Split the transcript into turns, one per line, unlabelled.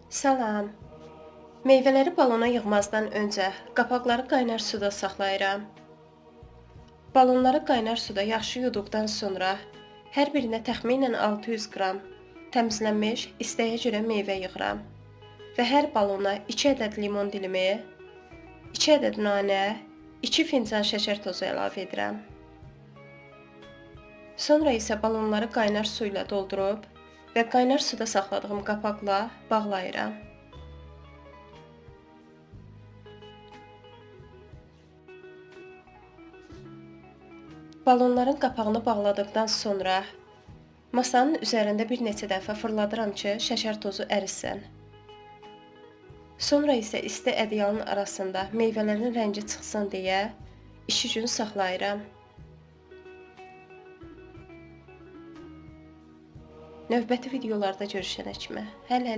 Salam. Meyvələri balona yığmazdan öncə qapaqları qaynar suda saxlayıram. Balonları qaynar suda yaxşı yuduqdan sonra hər birinə təxminən 600 qram təmizlənmiş, istəyə görə meyvə yığıram və hər balona 2 ədəd limon dilimi, 2 ədəd nanə, 2 fincan şəkər tozu əlavə edirəm. Sonra isə balonları qaynar su ilə doldurub və qaynar suda saxladığım qapaqla bağlayıram. Balonların qapağını bağladıqdan sonra masanın üzərində bir neçə dəfə fırladıram ki, şəkər tozu ərisin. Sonra isə isti ədyalın arasında meyvələrin rəngi çıxsın deyə 2 gün saxlayıram. Növbəti videolarda görüşənə kimi. Hələlik.